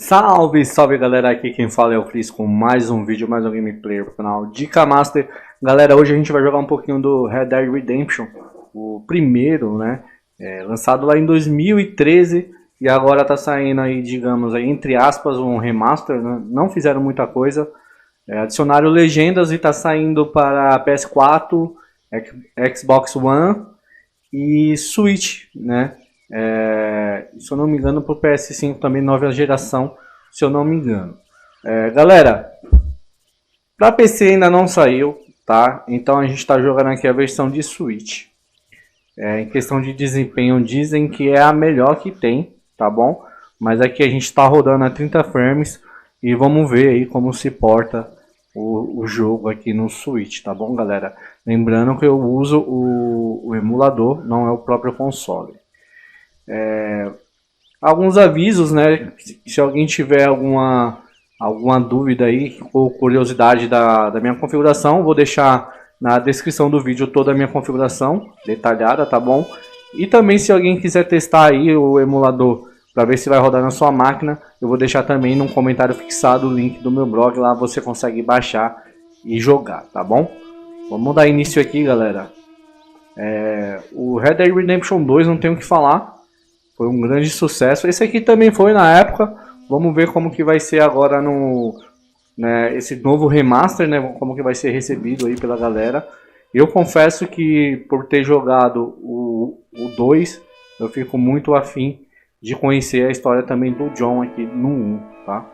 Salve, salve galera, aqui quem fala é o Cris com mais um vídeo, mais um gameplay pro canal de Remastered. Galera, hoje a gente vai jogar um pouquinho do Red Dead Redemption, o primeiro, né, lançado lá em 2013 e agora tá saindo aí, digamos, aí, entre aspas, um remaster, né? Não fizeram muita coisa, adicionaram legendas e tá saindo para PS4, Xbox One e Switch, né. Se eu não me engano, para o PS5 também, nova geração, se eu não me engano. Galera, para PC ainda não saiu, tá? Então a gente está jogando aqui a versão de Switch. Em questão de desempenho, dizem que é a melhor que tem, tá bom? Mas aqui a gente está rodando a 30 frames e vamos ver aí como se porta o jogo aqui no Switch, tá bom, galera? Lembrando que eu uso o emulador, não é o próprio console. Alguns avisos, né? Se alguém tiver alguma dúvida aí ou curiosidade da minha configuração, vou deixar na descrição do vídeo toda a minha configuração detalhada, tá bom? E também se alguém quiser testar aí o emulador para ver se vai rodar na sua máquina, eu vou deixar também num comentário fixado o link do meu blog, lá você consegue baixar e jogar, tá bom? Vamos dar início aqui, galera. O Red Dead Redemption 2 não tem o que falar. Foi um grande sucesso. Esse aqui também foi na época. Vamos ver como que vai ser agora no esse novo remaster, né? Como que vai ser recebido aí pela galera. Eu confesso que por ter jogado o 2, eu fico muito afim de conhecer a história também do John aqui no 1, tá?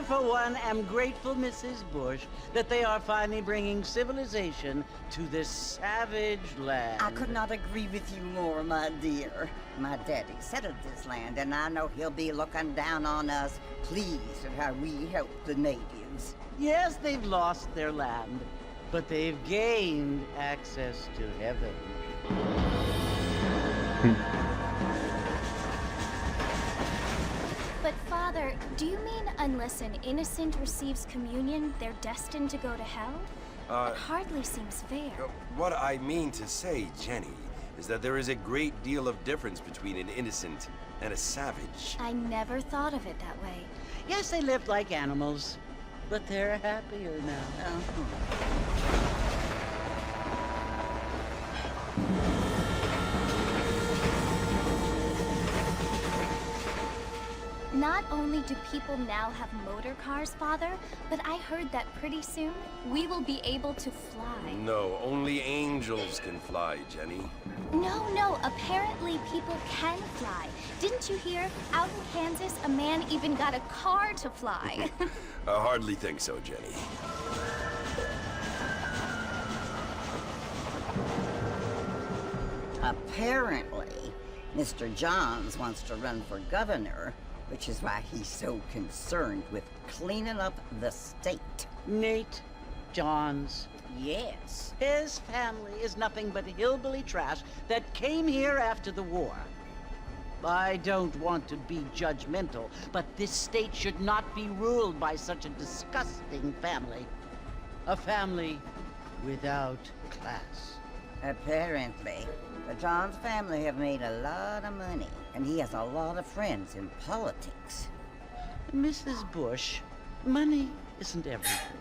For one, am grateful, Mrs. Bush, that they are finally bringing civilization to this savage land. I could not agree with you more, my dear. My daddy settled this land, and I know he'll be looking down on us, pleased at how we help the natives. Yes, they've lost their land, but they've gained access to heaven. But Father, do you mean unless an innocent receives communion, they're destined to go to hell? It hardly seems fair. What I mean to say, Jenny, is that there is a great deal of difference between an innocent and a savage. I never thought of it that way. Yes, they lived like animals, but they're happier now. Not only do people now have motor cars, Father, but I heard that pretty soon we will be able to fly. No, only angels can fly, Jenny. No, apparently people can fly. Didn't you hear? Out in Kansas, a man even got a car to fly. I hardly think so, Jenny. Apparently, Mr. Johns wants to run for governor, which is why he's so concerned with cleaning up the state. Nate Johns. Yes. His family is nothing but hillbilly trash that came here after the war. I don't want to be judgmental, but this state should not be ruled by such a disgusting family. A family without class. Apparently, the Johns family have made a lot of money, and he has a lot of friends in politics. Mrs. Bush, money isn't everything.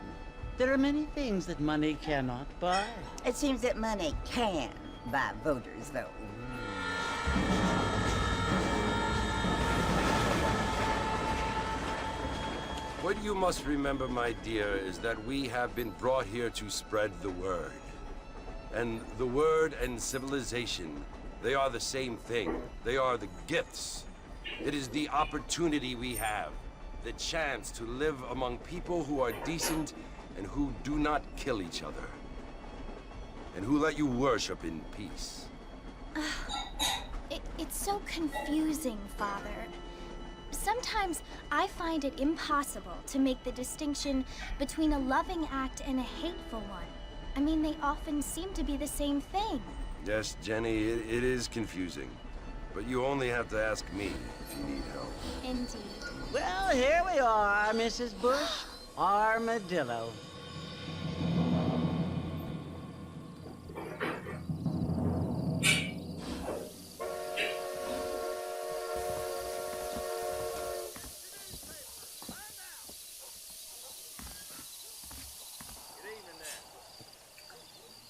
There are many things that money cannot buy. It seems that money can buy voters, though. What you must remember, my dear, is that we have been brought here to spread the word. And the word and civilization, they are the same thing. They are the gifts. It is the opportunity we have, the chance to live among people who are decent and who do not kill each other. And who let you worship in peace. It's so confusing, Father. Sometimes I find it impossible to make the distinction between a loving act and a hateful one. I mean, they often seem to be the same thing. Yes, Jenny, it is confusing. But you only have to ask me if you need help. Indeed. Well, here we are, Mrs. Bush. Armadillo.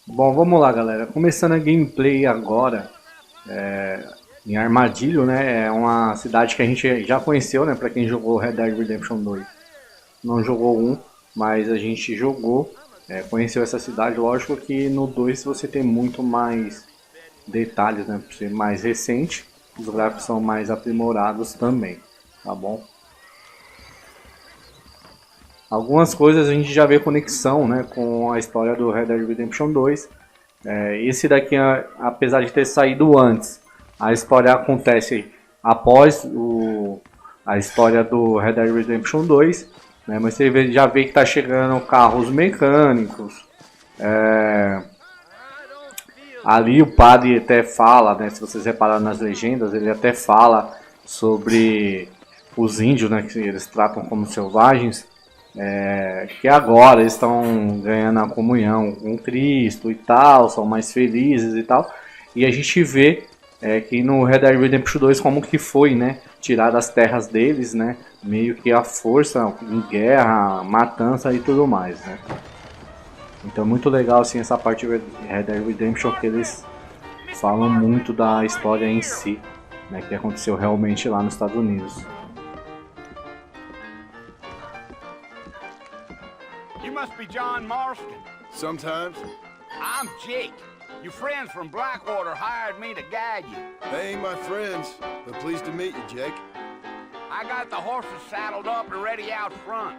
Bom, vamos lá, galera. Começando a gameplay agora, em Armadilho, né? É uma cidade que a gente já conheceu, né? Para quem jogou Red Dead Redemption 2. Não jogou um, mas a gente jogou, conheceu essa cidade. Lógico que no 2 você tem muito mais detalhes, né? Por ser mais recente, os gráficos são mais aprimorados também, tá bom? Algumas coisas a gente já vê conexão, né, com a história do Red Dead Redemption 2. Esse daqui, apesar de ter saído antes, a história acontece após a história do Red Dead Redemption 2. Né, mas você já vê que está chegando carros mecânicos. Ali o padre até fala, né, se vocês repararam nas legendas, ele até fala sobre os índios, né, que eles tratam como selvagens. Que agora eles estão ganhando a comunhão com Cristo e tal, são mais felizes e tal. E a gente vê que no Red Dead Redemption 2 como que foi, né, tirar as terras deles, né, meio que a força, em guerra, matança e tudo mais, né. Então é muito legal assim essa parte de Red Dead Redemption, que eles falam muito da história em si, né, que aconteceu realmente lá nos Estados Unidos. You must be John Marston. Sometimes. I'm Jake. Your friends from Blackwater hired me to guide you. They ain't my friends, but pleased to meet you, Jake. I got the horses saddled up and ready out front.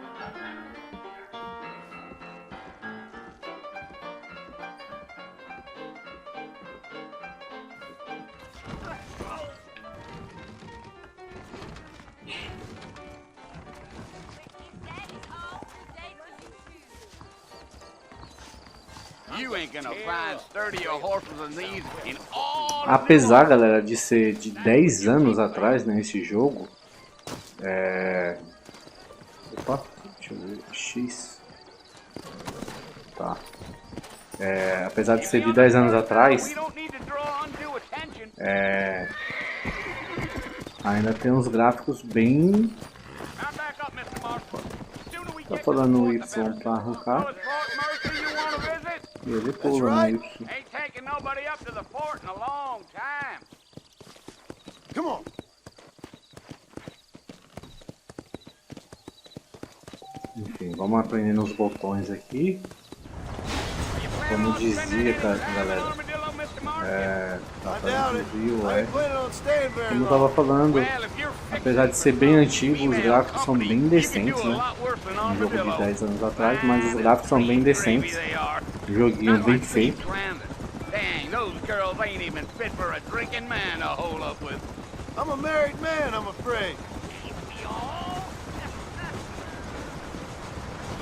You ain't gonna find sturdier horses than these in all. Apesar, galera, de ser de 10 anos atrás, né, esse jogo, opa, deixa eu ver, X, tá, apesar de ser de 10 anos atrás, ainda tem uns gráficos bem, tá falando Y pra arrancar, e ele pula no Y. Enfim, vamos aprendendo os botões aqui. Como dizia, galera, Tá fazendo review, como eu tava falando, apesar de ser bem antigo, os gráficos são bem decentes, né? Um jogo de 10 anos atrás, mas os gráficos são bem decentes. Joguinho bem feito. Dang, those girls ain't even fit for a drinking man to hole up with. I'm a married man, I'm afraid.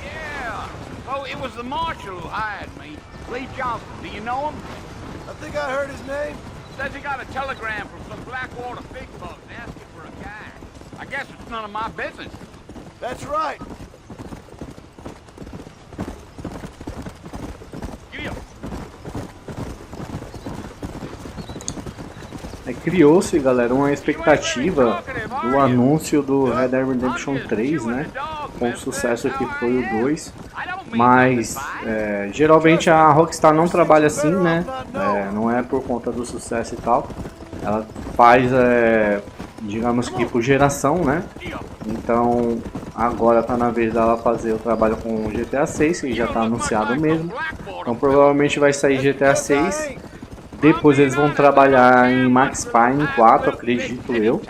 Yeah. Oh, it was the marshal who hired me. Lee Johnson. Do you know him? I think I heard his name. Says he got a telegram from some Blackwater big bugs asking for a guy. I guess it's none of my business. That's right. Criou-se, galera, uma expectativa do anúncio do Red Dead Redemption 3, né? Com o sucesso que foi o 2. Mas, geralmente a Rockstar não trabalha assim, né? Não é por conta do sucesso e tal. Ela faz, digamos que por geração, né? Então, agora tá na vez dela fazer o trabalho com o GTA 6, que já tá anunciado mesmo. Então, provavelmente vai sair GTA 6. Depois eles vão trabalhar em Max Payne 4, acredito eu,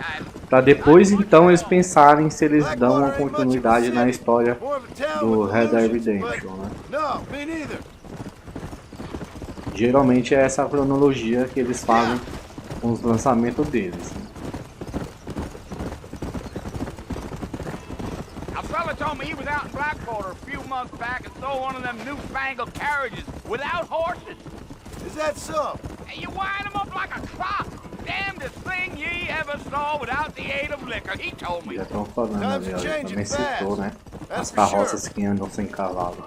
para depois então eles pensarem se eles dão uma continuidade na história do Red Dead Redemption, né? Geralmente é essa a cronologia que eles fazem com os lançamentos deles, né? A fella told me he was out in Blackwater a few months back and saw one of them newfangled carriages without horses. Is that so? And you wind them up like a clock. Damnedest thing ye ever saw without the aid of liquor, he told me. Já estão falando ali, ó, também citou, né? As carroças que andam sem cavalo.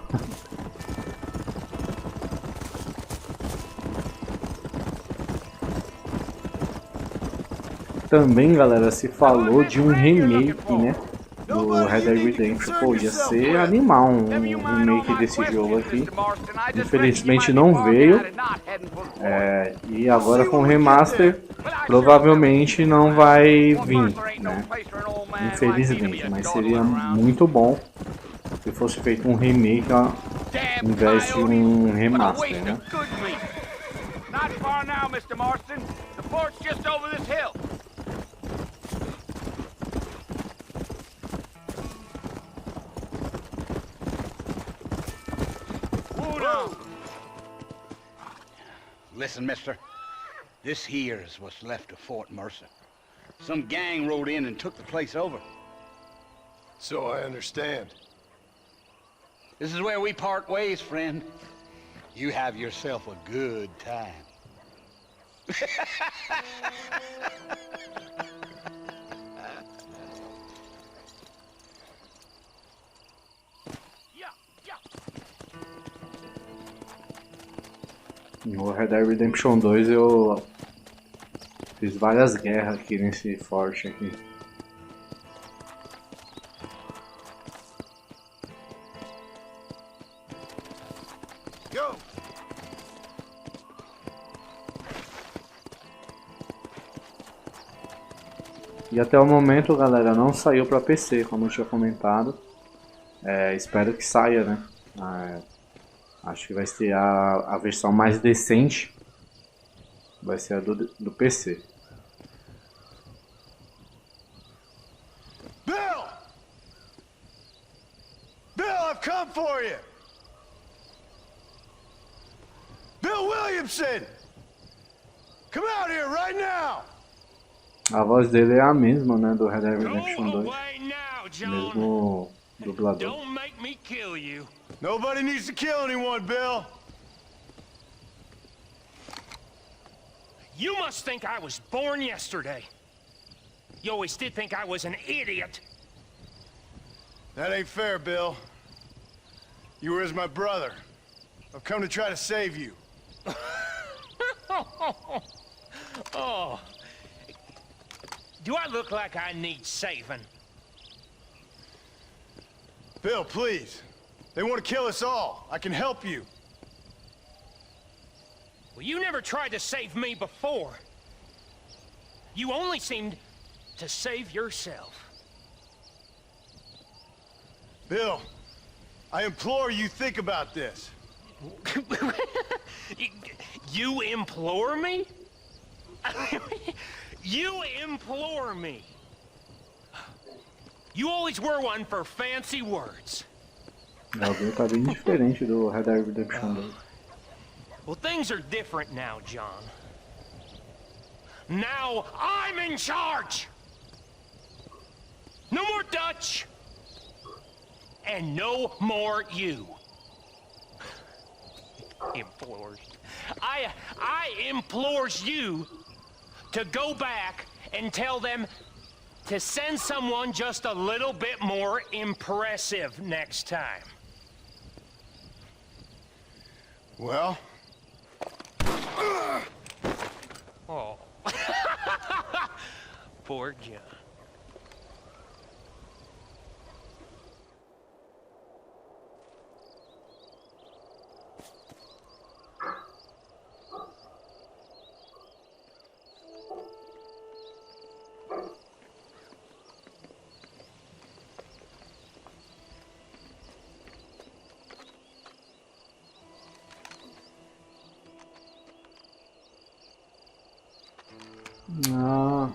Também, galera, se falou de um remake, né? Do Red Dead Redemption. Pô, ia ser animal um remake desse jogo aqui. Infelizmente não veio. E agora com o Remaster provavelmente não vai vir, né? Infelizmente, mas seria muito bom se fosse feito um remake ao invés de um remaster, né? Not far now, Mr. Marston. The port's just over this hill. Listen, mister. This here is what's left of Fort Mercer. Some gang rode in and took the place over. So I understand. This is where we part ways, friend. You have yourself a good time. No Red Dead Redemption 2 eu fiz várias guerras aqui nesse forte aqui. Go. E até o momento, galera, não saiu para PC, como eu tinha comentado. Espero que saia, né? Acho que vai ser a versão mais decente. Vai ser a do PC. Bill! Bill, I've come for you! Bill Williamson! Come out here right now! A voz dele é a mesma, né, do Red Dead Redemption 2. Mesmo dublador. Nobody needs to kill anyone, Bill. You must think I was born yesterday. You always did think I was an idiot. That ain't fair, Bill. You were as my brother. I've come to try to save you. Oh. Do I look like I need saving? Bill, please. They want to kill us all. I can help you. Well, you never tried to save me before. You only seemed to save yourself. Bill, I implore you think about this. You implore me? You implore me? You always were one for fancy words. O jogo tá bem diferente do Red Dead Redemption 2. Well, things are different now, John. Now I'm in charge! No more Dutch! And no more you. Implores. I implores you to go back and tell them to send someone just a little bit more impressive next time. Well? Oh. Poor John. Ah.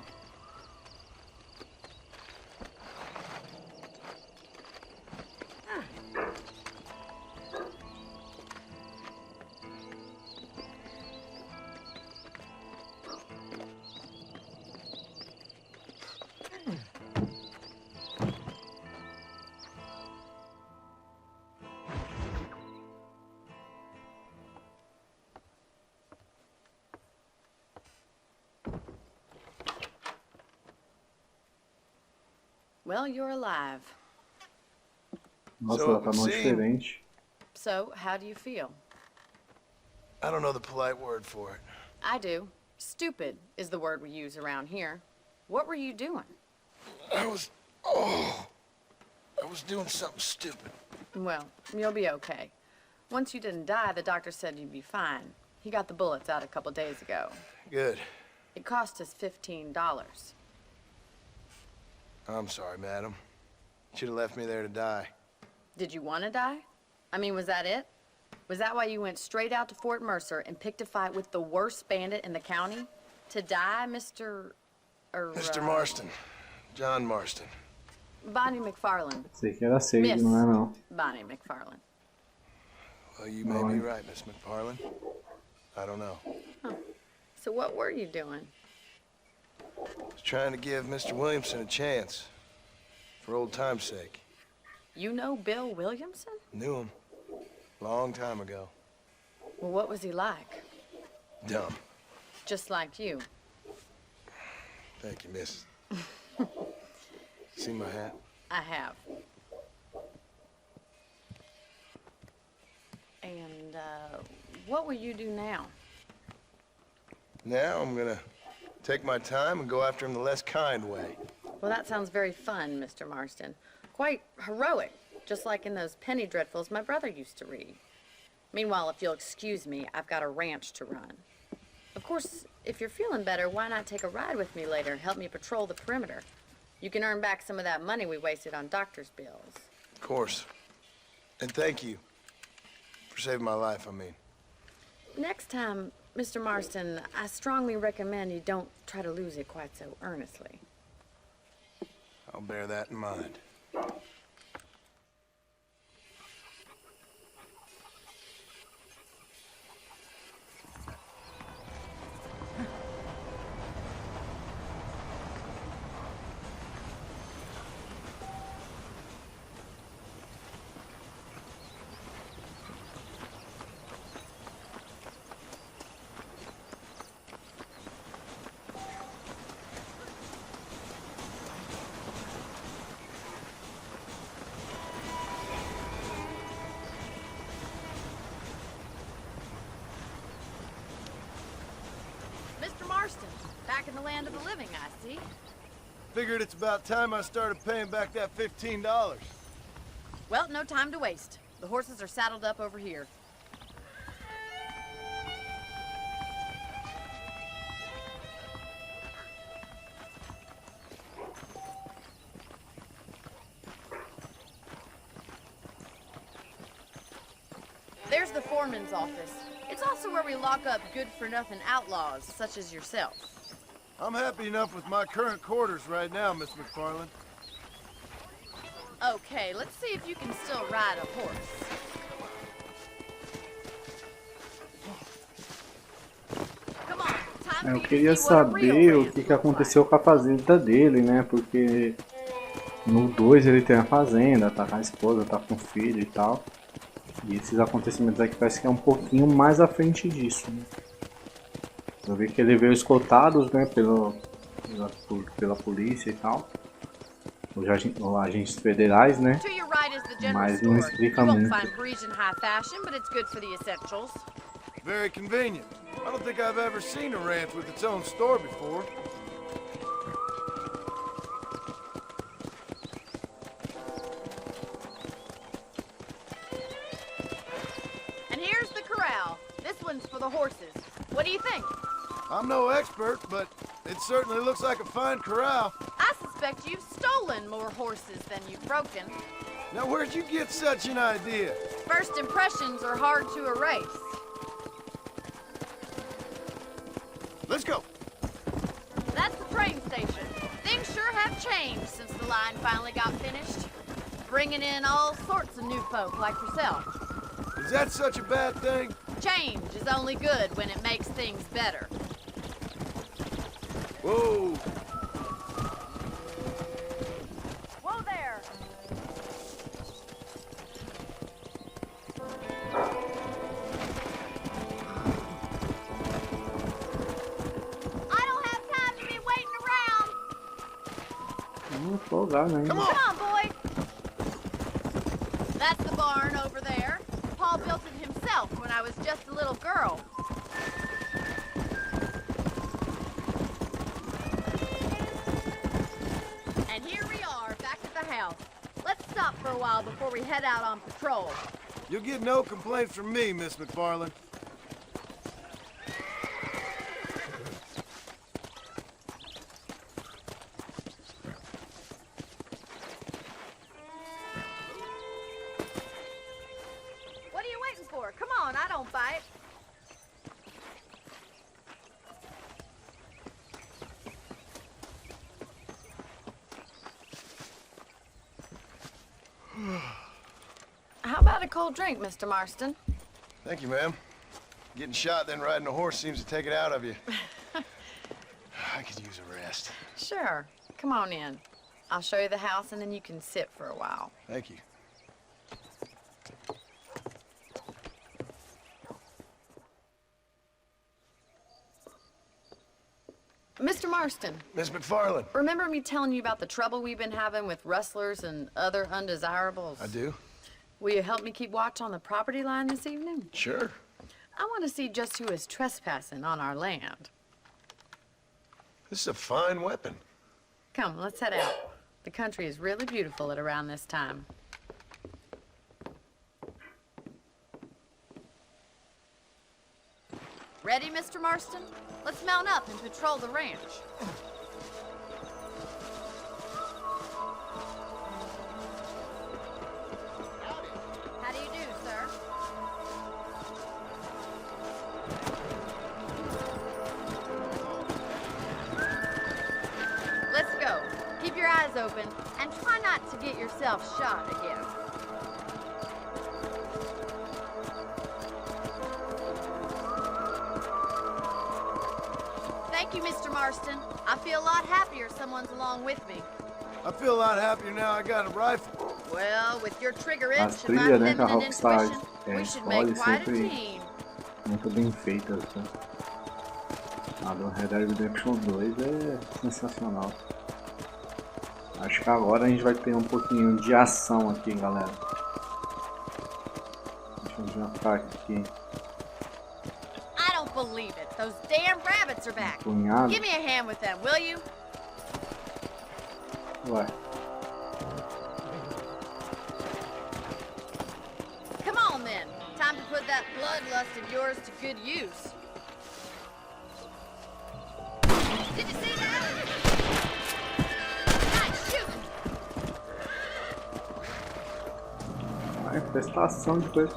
Well, you're alive. Nossa, So, ela tá mó seeing- diferente. So, how do you feel? I don't know the polite word for it. I do. Stupid is the word we use around here. What were you doing? I was doing something stupid. Well, you'll be okay. Once you didn't die, the doctor said you'd be fine. He got the bullets out a couple days ago. Good. It cost us $15. I'm sorry, madam. Should have left me there to die. Did you want to die? I mean, was that it? Was that why you went straight out to Fort Mercer and picked a fight with the worst bandit in the county? To die, Mr. Mr. Marston. John Marston. Bonnie McFarland. Sei que era Sage, Miss não é não. Bonnie McFarland. Well, you may be right, Miss McFarland. I don't know. So what were you doing? Was trying to give Mr. Williamson a chance. For old time's sake. You know Bill Williamson? Knew him. Long time ago. Well, what was he like? Dumb. Just like you. Thank you, miss. See my hat? I have. And, what will you do now? Now I'm gonna take my time and go after him the less kind way. Well, that sounds very fun, Mr. Marston. Quite heroic, just like in those penny dreadfuls my brother used to read. Meanwhile, if you'll excuse me, I've got a ranch to run. Of course, if you're feeling better, why not take a ride with me later and help me patrol the perimeter? You can earn back some of that money we wasted on doctor's bills. Of course. And thank you. For saving my life, I mean. Next time, Mr. Marston, I strongly recommend you don't try to lose it quite so earnestly. I'll bear that in mind. Mr. Marston, back in the land of the living, I see. Figured it's about time I started paying back that $15. Well, no time to waste. The horses are saddled up over here. There's the foreman's office. It's also where we lock up good-for-nothing outlaws, such as yourself. I'm happy enough with my current quarters right now, Miss McFarland. Okay, let's see if you can still ride a horse. Come on, time for Eu you to queria see what a real saber o ranch que looks aconteceu com a fazenda dele, né? Porque no 2 ele tem a fazenda, tá com a esposa, tá com o filho e tal. E esses acontecimentos aqui parece que é um pouquinho mais à frente disso, né? Eu vi que ele veio escoltados, né, pela polícia e tal. Os agentes federais, né? To your right is the general Mas não store. explica You won't muito. find Parisian high fashion, but it's good for the essentials. Very convenient. I don't think I've ever seen a ranch with its own store before. And here's the corral. This one's for the horses. What do you think? I'm no expert, but it certainly looks like a fine corral. I suspect you've stolen more horses than you've broken. Now, where'd you get such an idea? First impressions are hard to erase. Let's go. That's the train station. Things sure have changed since the line finally got finished. Bringing in all sorts of new folk like yourself. Is that such a bad thing? Change is only good when it makes things better. Whoa. Whoa there! I don't have time to be waiting around! Vamos folgar, né? Come on. Come on, boy! That's the barn over there. Paul built it himself when I was just a little girl. And here we are, back at the house. Let's stop for a while before we head out on patrol. You'll get no complaints from me, Miss McFarland. What are you waiting for? Come on, I don't bite. How about a cold drink, Mr. Marston? Thank you, ma'am. Getting shot then riding a horse seems to take it out of you. I could use a rest. Sure. Come on in. I'll show you the house and then you can sit for a while. Thank you. Mr. Marston, Miss McFarland. remember me telling you about the trouble we've been having with rustlers and other undesirables? I do. Will you help me keep watch on the property line this evening? Sure. I want to see just who is trespassing on our land. This is a fine weapon. Come, let's head out. The country is really beautiful at around this time. Ready, Mr. Marston? Let's mount up and patrol the ranch. How do you do, sir? Let's go. Keep your eyes open and try not to get yourself shot again. Thank you, Mr. Marston. I feel a lot happier someone's along with me. I feel a lot happier now I got a rifle. Well, with your trigger As itch and my trilhas, né, que a feminine Rockstar intuition, we should make escolhe quite a sempre team. muito bem feitas, né? A do Red Dead Redemption 2 é sensacional. Acho que agora a gente vai ter um pouquinho de ação aqui, galera. Deixa eu já ficar aqui. I don't believe it. Those damn rabbits are back. Punhado. Give me a hand with them, will you? Ué. Come on, then. Time to put that bloodlust of yours to good use. Did you see that? Nice shooting. A infestação de coisa.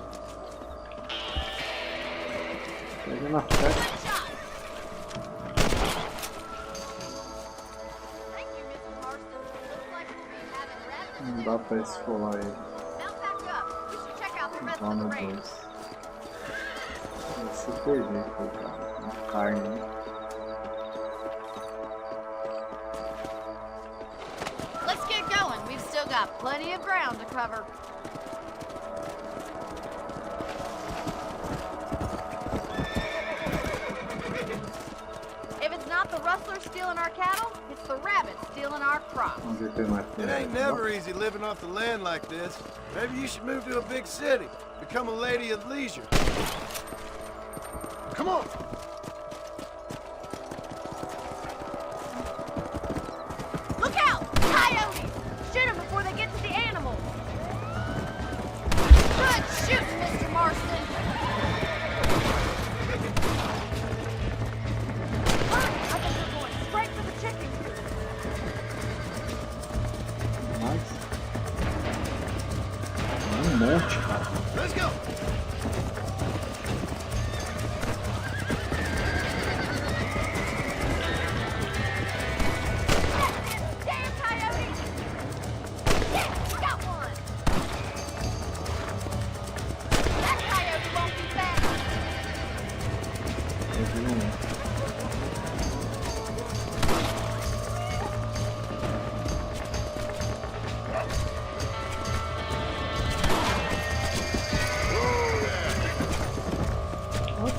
Pega na frente. Não dá pra esfolar ele. Lá no 2. Vai se perder, coitado. Na carne, né? Let's get going. We've still got plenty of ground to cover. If it's not the rustler stealing our cattle, it's the rabbit stealing our crops. It ain't never easy living off the land like this. Maybe you should move to a big city. Become a lady of leisure. Come on! Look out! Coyotes! Shoot them before they get to the animals. Good shooting, Mr. Marston. I think we're going straight for the chicken coop. Monte, cara. Let's go! Damn coyotes! Yeah, got one! That coyote won't be back!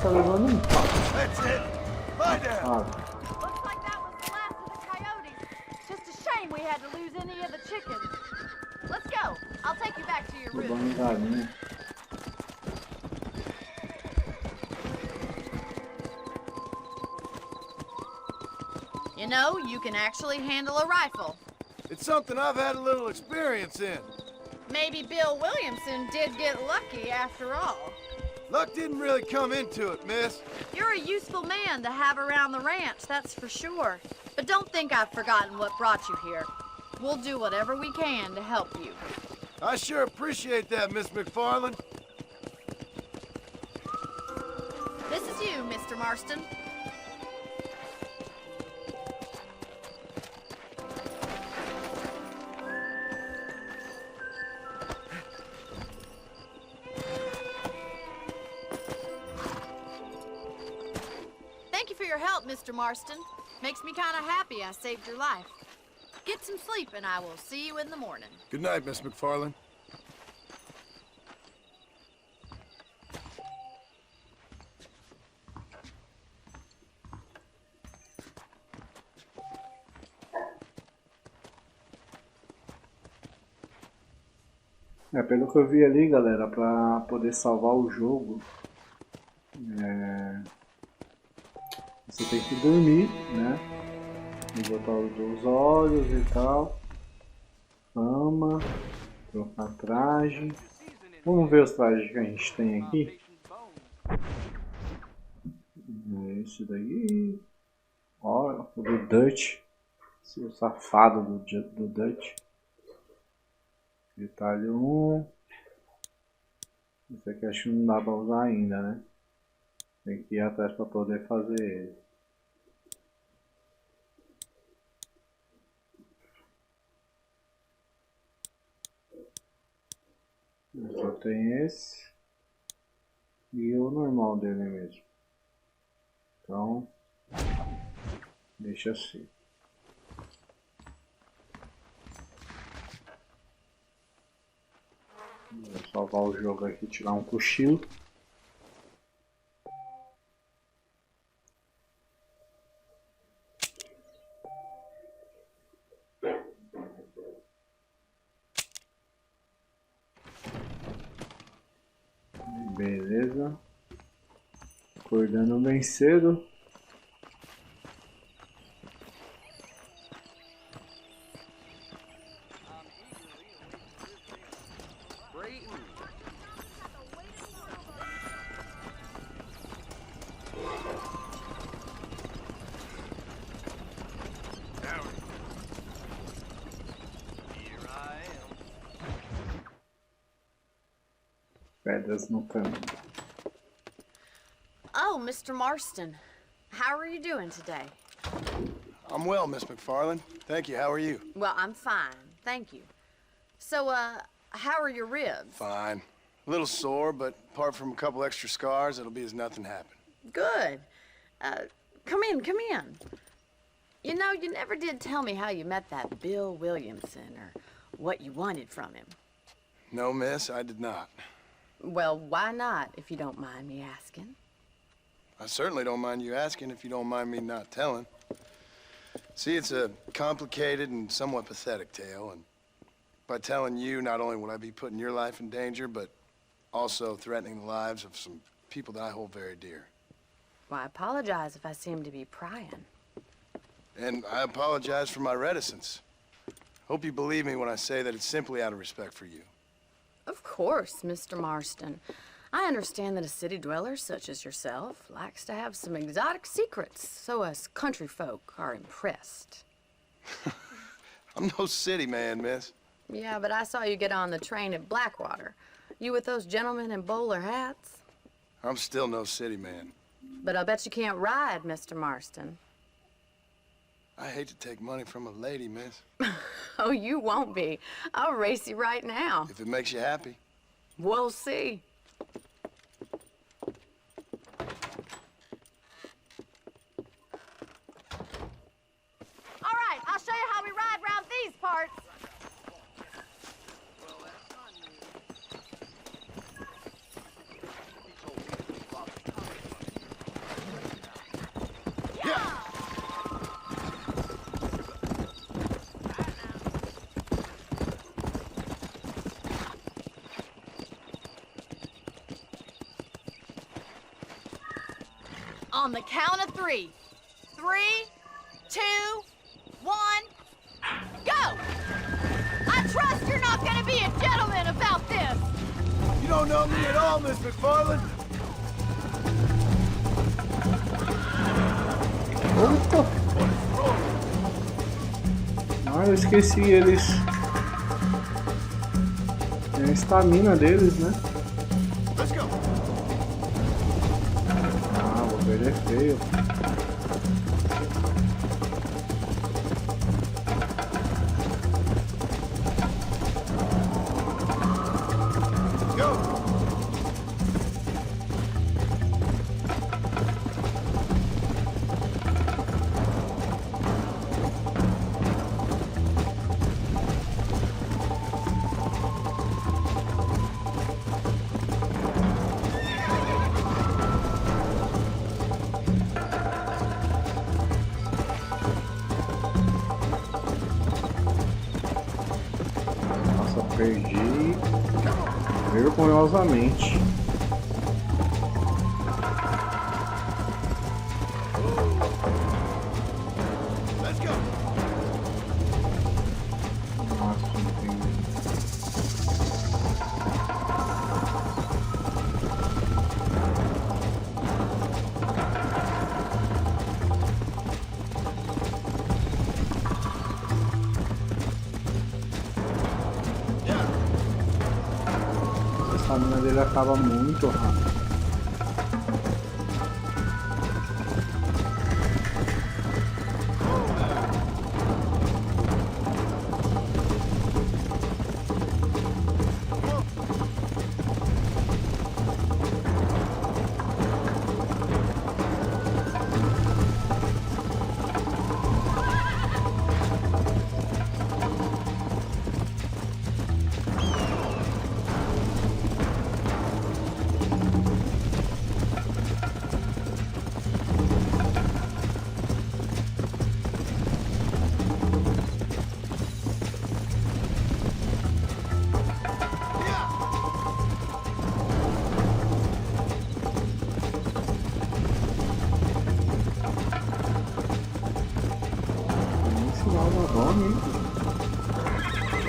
Tá levando um pau. That's it! Lie down! Looks like that was the last of the coyotes. Just a shame we had to lose any of the chickens. Let's go. I'll take you back to your room. Galinha. You know, you can actually handle a rifle. It's something I've had a little experience in. Maybe Bill Williamson did get lucky after all. Luck didn't really come into it, miss. You're a useful man to have around the ranch, that's for sure. But don't think I've forgotten what brought you here. We'll do whatever we can to help you. I sure appreciate that, Miss McFarland. This is you, Mr. Marston. Thank you for your help, Mr. Marston. Makes me kind of happy I saved your life. Get some sleep and I will see you in the morning. Good night, Miss McFarland. Pelo que eu vi ali, galera, pra poder salvar o jogo, você tem que dormir, né? E botar os olhos e tal. Fama, trocar traje. Vamos ver os trajes que a gente tem aqui. Esse daí. Ó, o do Dutch. O safado do Dutch. Detalhe 1. Esse aqui acho que não dá pra usar ainda, né? Tem que ir atrás para poder fazer ele. Só tem esse. E o normal dele mesmo. Então, deixa assim. Vou salvar o jogo aqui e tirar um cochilo. Beleza. Acordando bem cedo. Pedras no caminho. Oh, Mr. Marston. How are you doing today? I'm well, Miss McFarland. Thank you. How are you? Well, I'm fine. Thank you. So, how are your ribs? Fine. A little sore, but apart from a couple extra scars, it'll be as nothing happened. Good. Come in, come in. You know, you never did tell me how you met that Bill Williamson or what you wanted from him. No, miss, I did not. Well, why not, if you don't mind me asking? I certainly don't mind you asking if you don't mind me not telling. See, it's a complicated and somewhat pathetic tale, and by telling you, not only will I be putting your life in danger, but also threatening the lives of some people that I hold very dear. Well, I apologize if I seem to be prying. And I apologize for my reticence. Hope you believe me when I say that it's simply out of respect for you. Of course, Mr. Marston. I understand that a city dweller such as yourself likes to have some exotic secrets, so us country folk are impressed. I'm no city man, miss. Yeah, but I saw you get on the train at Blackwater. You with those gentlemen in bowler hats? I'm still no city man. But I bet you can't ride, Mr. Marston. I hate to take money from a lady, miss. Oh, you won't be. I'll race you right now. If it makes you happy. We'll see. All right, I'll show you how we ride around these parts. On the count of 3. 3, 2, 1, go! I trust you're not gonna be a gentleman about this! You don't know me at all, Miss McFarland. Opa! Ah, eu esqueci eles. Tem a estamina deles, né? Let's go. Ah, vou perder feio. Perdi vergonhosamente. Let's go. Nossa, não tem... A estamina dele acaba muito rápido.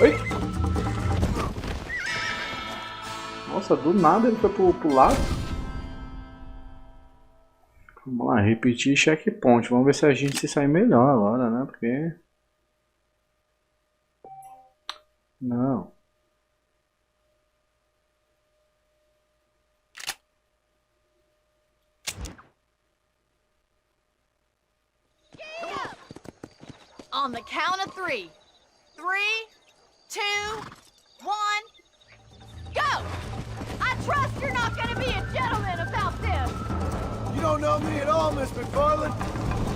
Oi! Nossa, do nada ele foi pro lado. Vamos lá, repetir checkpoint. Vamos ver se a gente se sai melhor agora, né? Porque... Não. On the count of 3. 3, 2, 1, go! I trust you're not gonna be a gentleman about this! You don't know me at all, Miss McFarland.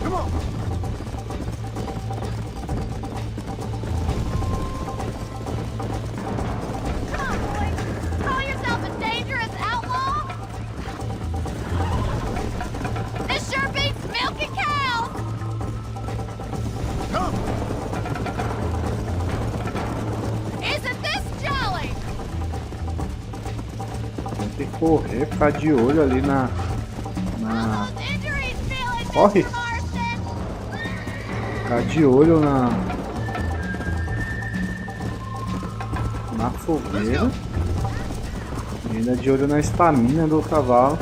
Come on. Come on, boys! Call yourself a dangerous outlaw? This sure beats milking cows! Come. Isn't this jolly? Tem que correr, ficar de olho ali na... Those injuries feeling, Corre! Mr. Marston! Ficar de olho na fogueira. E ainda de olho na estamina do cavalo.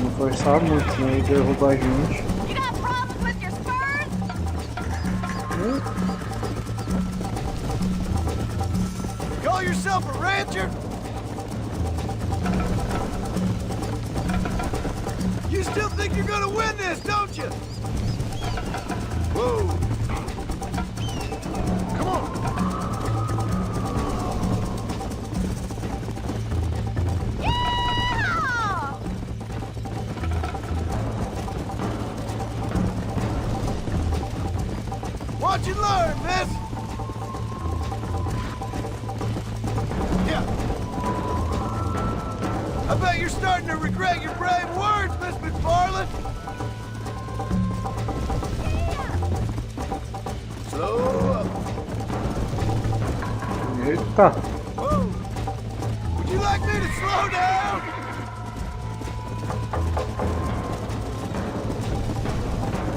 Não forçar muito, senão ele derruba a gente. You got problems with your spurs? Call yourself a rancher? You still think you're gonna win this, don't you? Whoa! Come on! Yeah! Watch and learn, miss! Yeah. I bet you're starting to regret your brave words, Miss McFarland! Slow up. Eita! Whoa! Would you like me to slow down?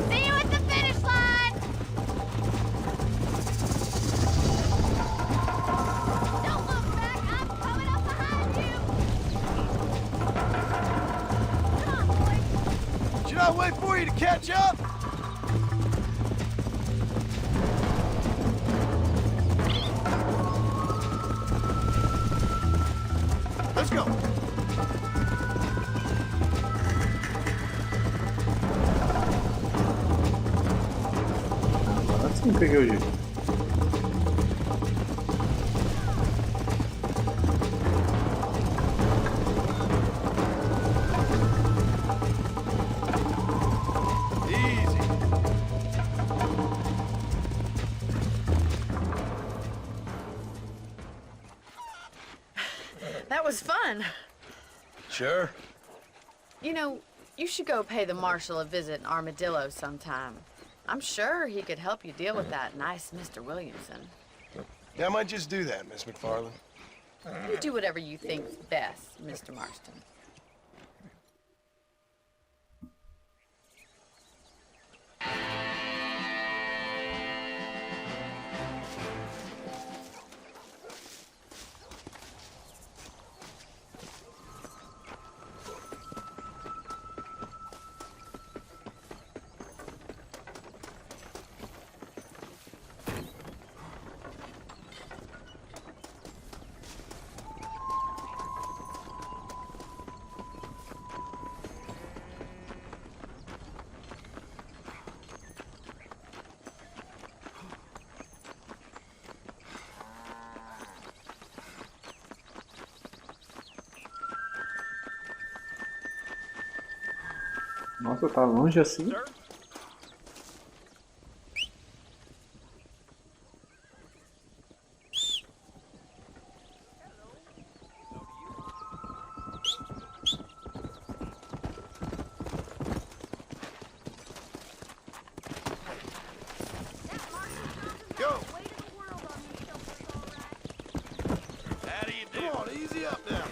See you at the finish line! Don't look back, I'm coming up behind you! Come on, boys! Should I wait for you to catch up? Let's go. Agora sim peguei o jeito. Easy. That was fun. Sure. You know, you should go pay the marshal a visit in Armadillo sometime. I'm sure he could help you deal with that nice Mr. Williamson. Yeah, I might just do that, Miss McFarland. You do whatever you think's best, Mr. Marston. Nossa, tá longe assim? Go. How do you do? Come on, easy up now.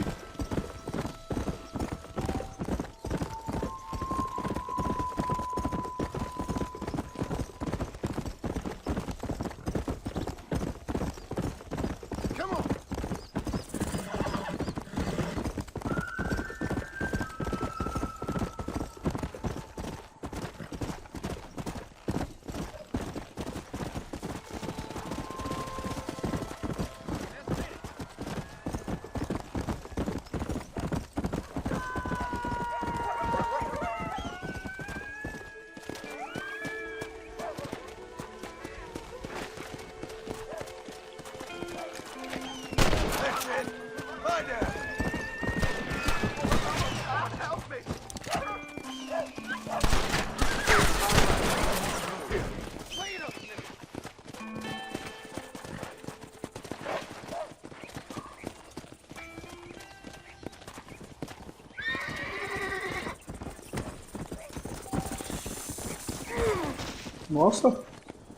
Nossa!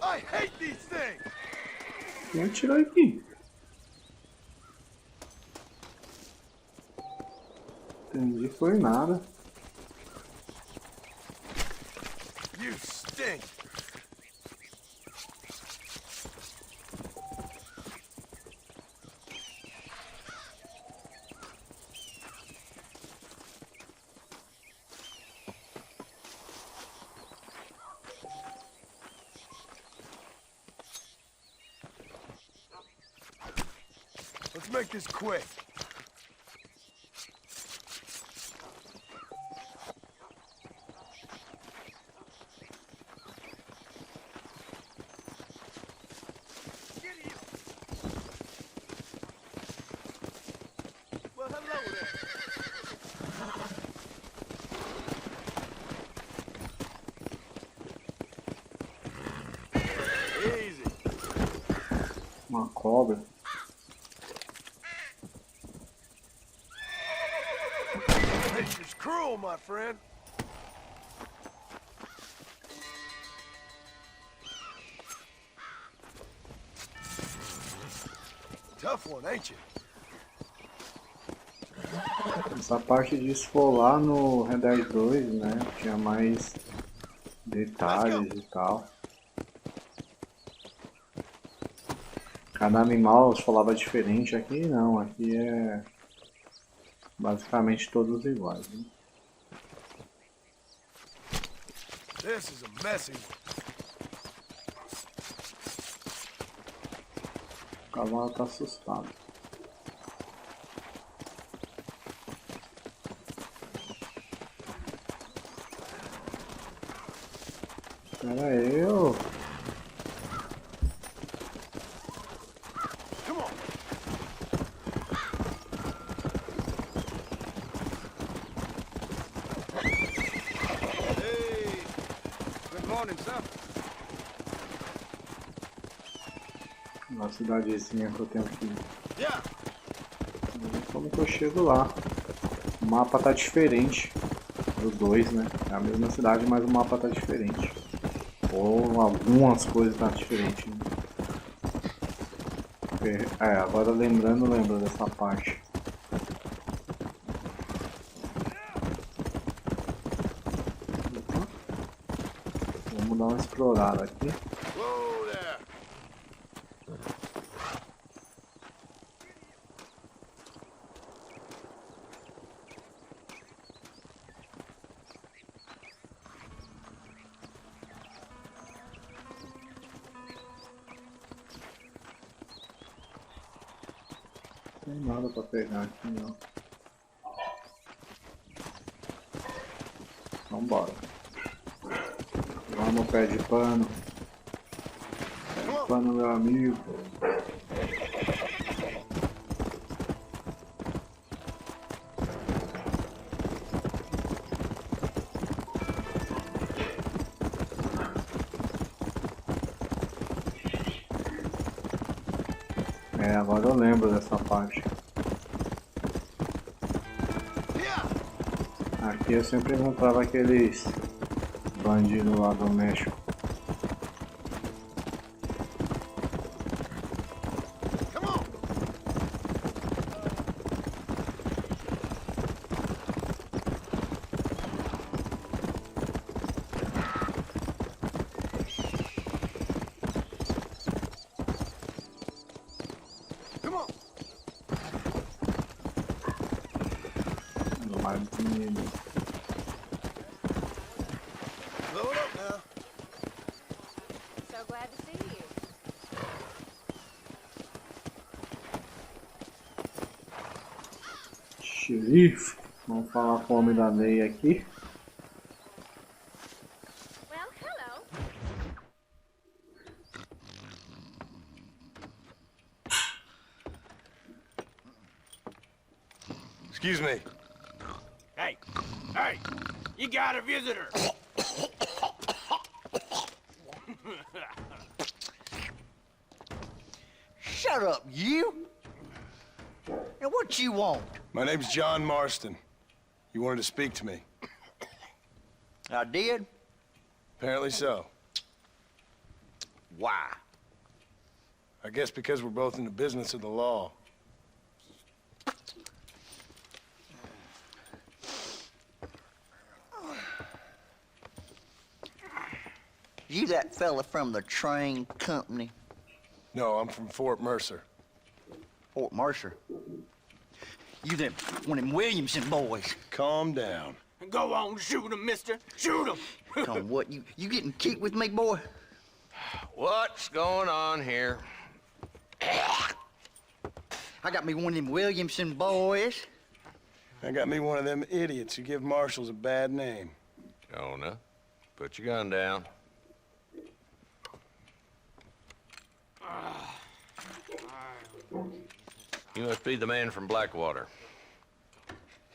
I hate these things. Quem atirou aqui? Entendi, foi nada. You stink. Let's make this quick. Well, hello there. Easy. Uma cobra. Nature's cruel, my friend. Tough one, ain't you? Essa parte de esfolar no Red Dead 2, né? Tinha mais detalhes e tal. Cada animal esfolava diferente. Aqui não, aqui é basicamente todos iguais. Né? This is a messy one. O cavalo tá assustado. Pera aí, ô. Come on. Hey, good morning, sir. Uma cidadezinha que eu tenho aqui. Yeah. Como que eu chego lá? O mapa tá diferente do 2, né? É a mesma cidade, mas o mapa tá diferente. Ou algumas coisas tá diferentes. Né? É, agora lembro dessa parte. Vamos dar uma explorada aqui. Whoa there. Não tem nada pra pegar aqui não. Vambora. Vamos, pé de pano. Pé de pano, meu amigo. É, agora eu lembro dessa parte. Aqui eu sempre encontrava aqueles bandidos lá do México. Load up now. So glad to see you. Xerife. Vamos falar com o homem da lei aqui. Well, hello. Excuse me. Hey, hey, you got a visitor. Shut up, you! And what you want? My name's John Marston. You wanted to speak to me. I did? Apparently so. Why? I guess because we're both in the business of the law. You that fella from the train company? No, I'm from Fort Mercer. Fort Mercer? You them one of them Williamson boys? Calm down. Go on, shoot him, mister. Shoot him. Come what, you getting kicked with me, boy? What's going on here? I got me one of them Williamson boys. I got me one of them idiots who give marshals a bad name. Jonah, put your gun down. You must be the man from Blackwater.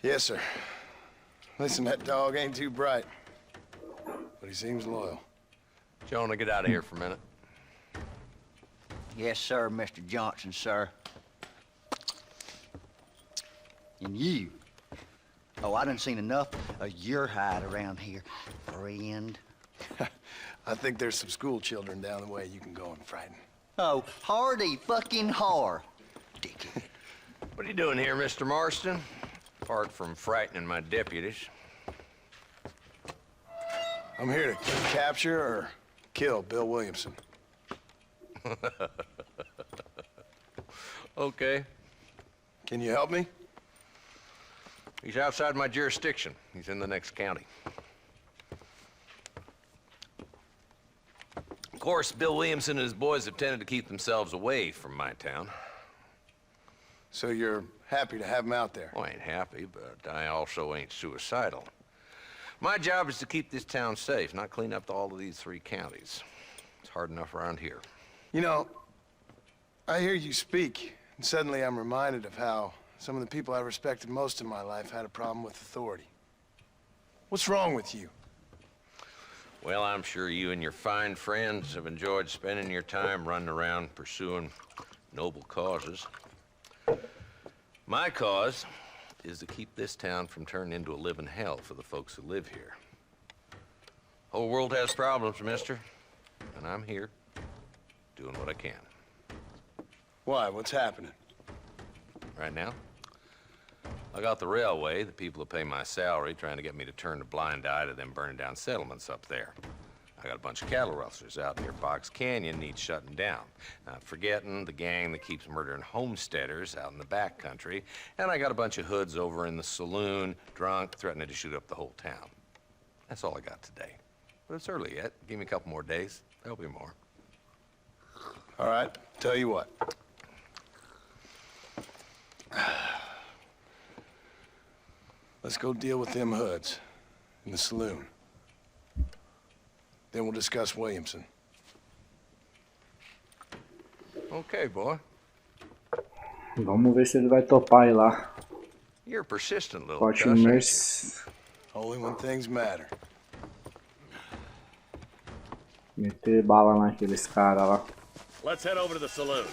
Yes, sir. Listen, that dog ain't too bright, but he seems loyal. Jonah, get out of here for a minute. Yes, sir, Mr. Johnson, sir. And you? Oh, I done seen enough of your hide around here, friend. I think there's some school children down the way you can go and frighten. Oh, hardy fucking har. Dickhead. What are you doing here, Mr. Marston? Apart from frightening my deputies. I'm here to capture or kill Bill Williamson. Okay. Can you help me? He's outside my jurisdiction. He's in the next county. Of course, Bill Williamson and his boys have tended to keep themselves away from my town. So you're happy to have him out there? Well, I ain't happy, but I also ain't suicidal. My job is to keep this town safe, not clean up all of these 3 counties. It's hard enough around here. You know, I hear you speak, and suddenly I'm reminded of how some of the people I respected most in my life had a problem with authority. What's wrong with you? Well, I'm sure you and your fine friends have enjoyed spending your time running around pursuing noble causes. My cause is to keep this town from turning into a living hell for the folks who live here. Whole world has problems, mister, and I'm here doing what I can. Why? What's happening? Right now, I got the railway, the people who pay my salary, trying to get me to turn a blind eye to them burning down settlements up there. I got a bunch of cattle rustlers out near Box Canyon needs shutting down. Not forgetting the gang that keeps murdering homesteaders out in the back country. And I got a bunch of hoods over in the saloon, drunk, threatening to shoot up the whole town. That's all I got today. But it's early yet. Give me a couple more days. There'll be more. All right, tell you what. Let's go deal with them hoods in the saloon. Then we'll discuss Williamson. Okay, boy. Vamos ver se ele vai topar ir lá. You're persistent, little Forte cuss. Mercy. Only when things matter. Meter bala naqueles caras lá. Let's head over to the saloon.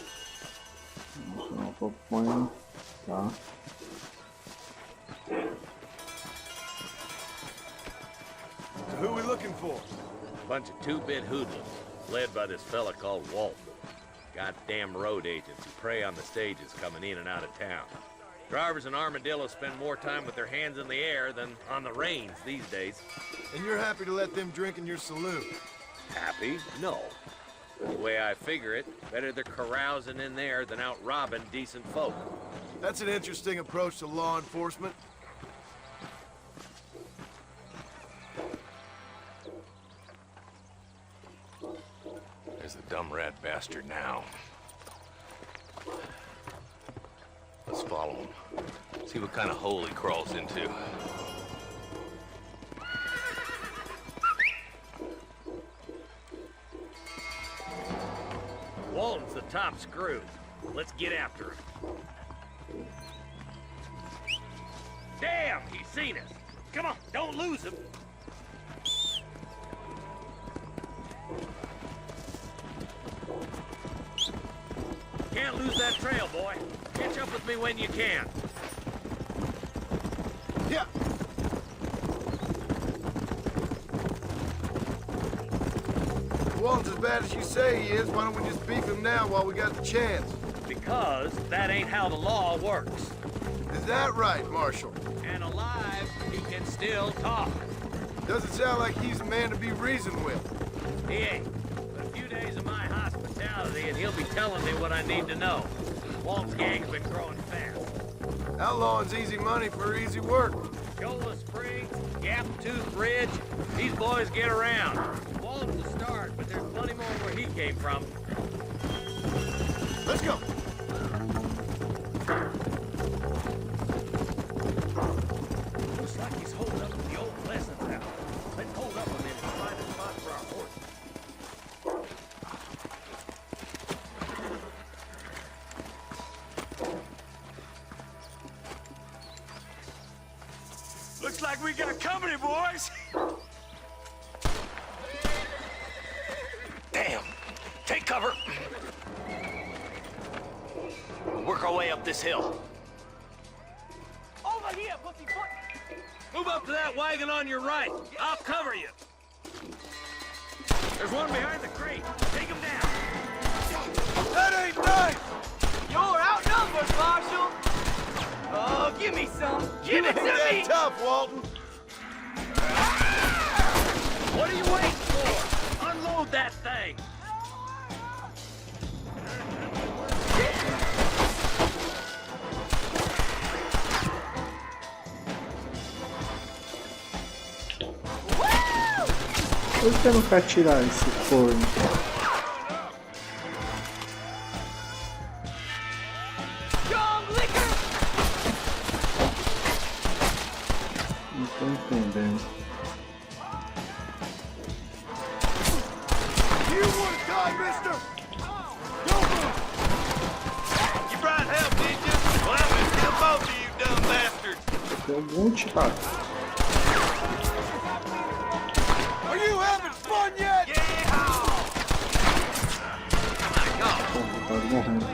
Não proponho. Tá. So who are we looking for? Bunch of two-bit hoodlums, led by this fella called Walt. Goddamn road agents who prey on the stages coming in and out of town. Drivers in Armadillo spend more time with their hands in the air than on the reins these days. And you're happy to let them drink in your saloon? Happy? No. The way I figure it, better they're carousing in there than out robbing decent folk. That's an interesting approach to law enforcement. There's the dumb rat bastard now. Let's follow him. See what kind of hole he crawls into. Walton's the top screw. Let's get after him. Damn, he's seen us. Come on, don't lose him. Can't lose that trail, boy. Catch up with me when you can. Yeah. Walton's as bad as you say he is, why don't we just beef him now while we got the chance? Because that ain't how the law works. Is that right, Marshal? And alive, he can still talk. Doesn't sound like he's a man to be reasoned with. He ain't. But a few days of my hospitality and he'll be telling me what I need to know. Walt's gang's been growing fast. Outlawing's easy money for easy work. Shola Springs, Gap Tooth Ridge, these boys get around. Walt's the start, but there's plenty more where he came from. Let's go. Looks like he's holding up at the old Pleasance house. Let's hold up a minute and find a spot for our horses. Looks like we got company, boys. Damn. Take cover. We'll work our way up this hill. Over here, pussyfoot! Move up to that wagon on your right. I'll cover you. There's one behind the crate. Take him down. That ain't nice! You're outnumbered, Marshal! Oh, give me some! Give it to me! Tough, Walton. What are you waiting for? Unload that thing. Por que eu não quero tirar esse forno? Não tô entendendo. You want to die, mister? You brought help, did you? Well, I'm gonna kill both of you dumb bastards. Tem algum tipo. Are you having fun yet? Pô, quase morrendo.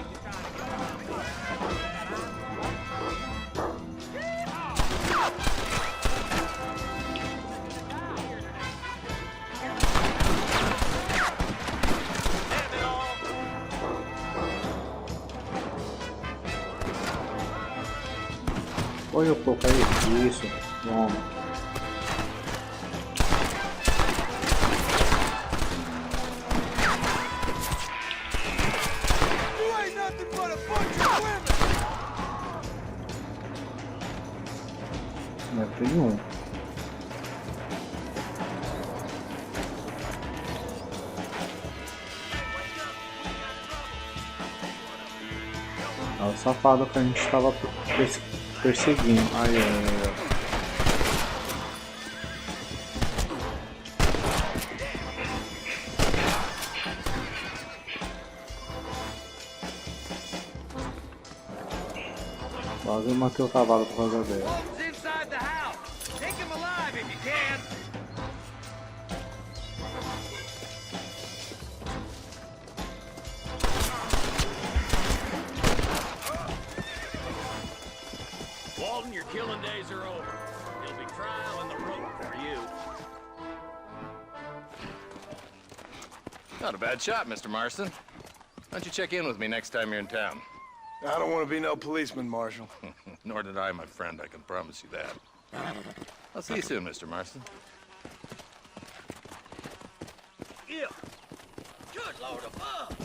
Põe um pouco aí, isso, vamos. You ain't nothing but a bunch of women! Já tem um. É o safado que a gente estava perseguindo. Ai, ai, ai. Quase eu matei o cavalo por causa dela. Walton's inside the house. Take him alive if you can. Walton, your killing days are over. There'll be trial and the rope for you. Not a bad shot, Mr. Marston. Why don't you check in with me next time you're in town? I don't want to be no policeman, Marshal. Nor did I, my friend. I can promise you that. I'll see you soon, Mr. Marston. Yeah. Good Lord above.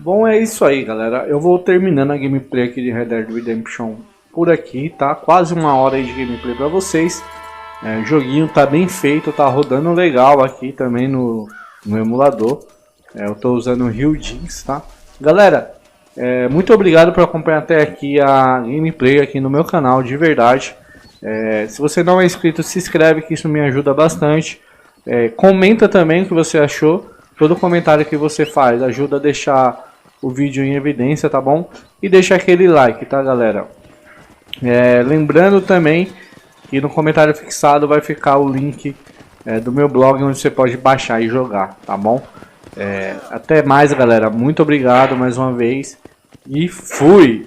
Bom, é isso aí, galera. Eu vou terminando a gameplay aqui de Red Dead Redemption por aqui, tá? Quase uma hora aí de gameplay pra vocês. O joguinho tá bem feito, tá rodando legal aqui também no emulador. Eu tô usando o Rio Jinx, tá? Galera, muito obrigado por acompanhar até aqui a gameplay aqui no meu canal, de verdade. Se você não é inscrito, se inscreve que isso me ajuda bastante. Comenta também o que você achou. Todo comentário que você faz ajuda a deixar o vídeo em evidência, tá bom? E deixa aquele like, tá, galera? Lembrando também que no comentário fixado vai ficar o link do meu blog, onde você pode baixar e jogar, tá bom? Até mais, galera. Muito obrigado mais uma vez. E fui!